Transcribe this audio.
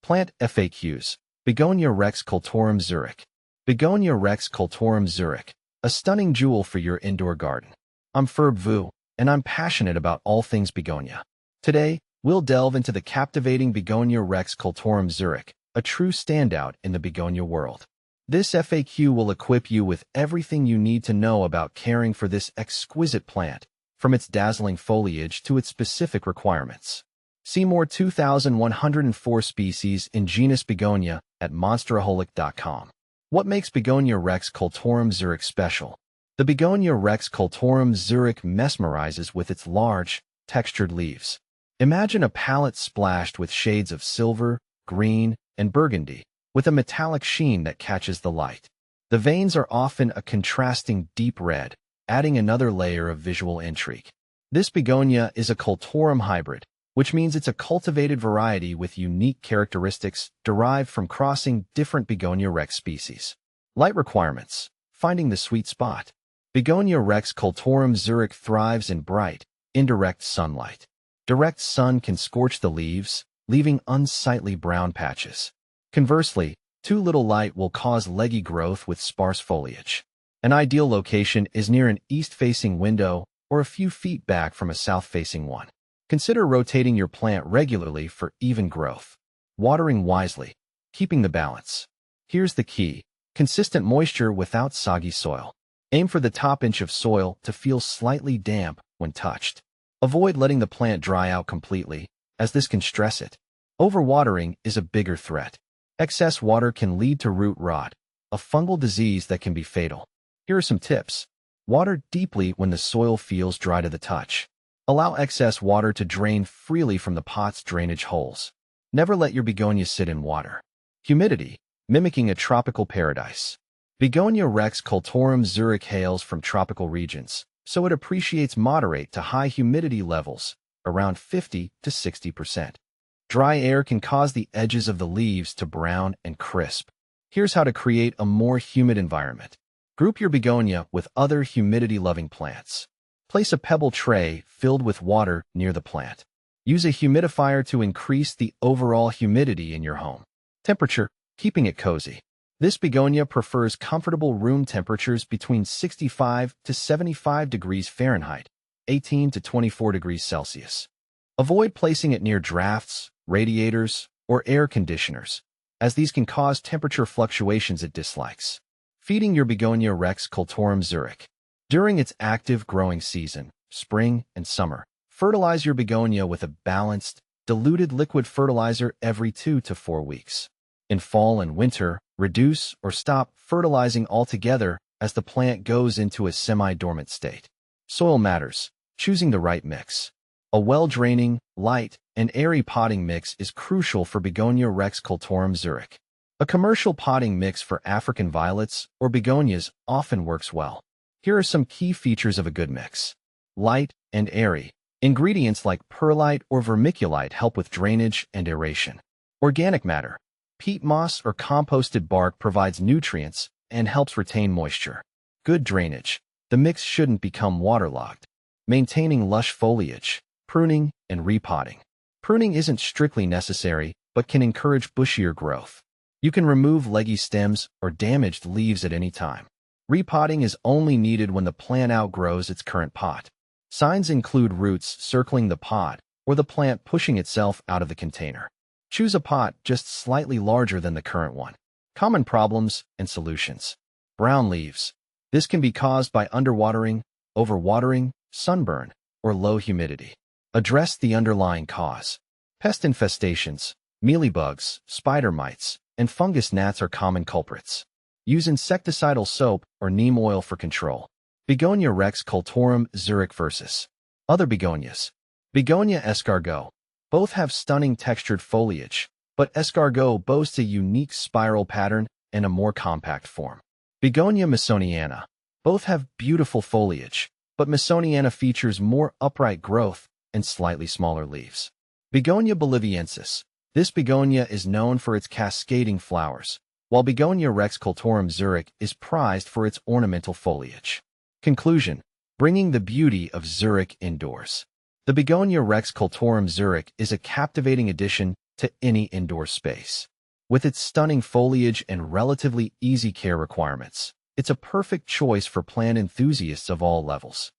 Plant FAQs. Begonia Rex Cultorum Zurich. Begonia Rex Cultorum Zurich, a stunning jewel for your indoor garden. I'm Ferb Vu, and I'm passionate about all things begonia. Today, we'll delve into the captivating Begonia Rex Cultorum Zurich, a true standout in the begonia world. This FAQ will equip you with everything you need to know about caring for this exquisite plant, from its dazzling foliage to its specific requirements. See more 2,104 species in genus Begonia at monsteraholic.com. What makes Begonia Rex Cultorum Zurich special? The Begonia Rex Cultorum Zurich mesmerizes with its large, textured leaves. Imagine a palette splashed with shades of silver, green, and burgundy, with a metallic sheen that catches the light. The veins are often a contrasting deep red, adding another layer of visual intrigue. This begonia is a Cultorum hybrid, which means it's a cultivated variety with unique characteristics derived from crossing different Begonia Rex species. Light requirements. Finding the sweet spot. Begonia Rex Cultorum Zurich thrives in bright, indirect sunlight. Direct sun can scorch the leaves, leaving unsightly brown patches. Conversely, too little light will cause leggy growth with sparse foliage. An ideal location is near an east-facing window or a few feet back from a south-facing one. Consider rotating your plant regularly for even growth. Watering wisely, keeping the balance. Here's the key: consistent moisture without soggy soil. Aim for the top inch of soil to feel slightly damp when touched. Avoid letting the plant dry out completely, as this can stress it. Overwatering is a bigger threat. Excess water can lead to root rot, a fungal disease that can be fatal. Here are some tips. Water deeply when the soil feels dry to the touch. Allow excess water to drain freely from the pot's drainage holes. Never let your begonia sit in water. Humidity, mimicking a tropical paradise. Begonia Rex Cultorum Zurich hails from tropical regions, so it appreciates moderate to high humidity levels, around 50 to 60%. Dry air can cause the edges of the leaves to brown and crisp. Here's how to create a more humid environment. Group your begonia with other humidity-loving plants. Place a pebble tray filled with water near the plant. Use a humidifier to increase the overall humidity in your home. Temperature, keeping it cozy. This begonia prefers comfortable room temperatures between 65 to 75 degrees Fahrenheit, 18 to 24 degrees Celsius. Avoid placing it near drafts, radiators, or air conditioners, as these can cause temperature fluctuations it dislikes. Feeding your Begonia Rex Cultorum Zurich. During its active growing season, spring and summer, fertilize your begonia with a balanced, diluted liquid fertilizer every 2 to 4 weeks. In fall and winter, reduce or stop fertilizing altogether as the plant goes into a semi-dormant state. Soil matters. Choosing the right mix. A well-draining, light, and airy potting mix is crucial for Begonia Rex Cultorum Zurich. A commercial potting mix for African violets or begonias often works well. Here are some key features of a good mix. Light and airy. Ingredients like perlite or vermiculite help with drainage and aeration. Organic matter. Peat moss or composted bark provides nutrients and helps retain moisture. Good drainage. The mix shouldn't become waterlogged. Maintaining lush foliage. Pruning and repotting. Pruning isn't strictly necessary, but can encourage bushier growth. You can remove leggy stems or damaged leaves at any time. Repotting is only needed when the plant outgrows its current pot. Signs include roots circling the pot or the plant pushing itself out of the container. Choose a pot just slightly larger than the current one. Common problems and solutions. Brown leaves. This can be caused by underwatering, overwatering, sunburn, or low humidity. Address the underlying cause. Pest infestations. Mealybugs, spider mites, and fungus gnats are common culprits. Use insecticidal soap or neem oil for control. Begonia Rex Cultorum Zurich versus other begonias. Begonia escargot. Both have stunning textured foliage, but escargot boasts a unique spiral pattern and a more compact form. Begonia Masoniana. Both have beautiful foliage, but Masoniana features more upright growth and slightly smaller leaves. Begonia boliviensis. This begonia is known for its cascading flowers, while Begonia Rex Cultorum Zurich is prized for its ornamental foliage. Conclusion: bringing the beauty of Zurich indoors. The Begonia Rex Cultorum Zurich is a captivating addition to any indoor space. With its stunning foliage and relatively easy care requirements, it's a perfect choice for plant enthusiasts of all levels.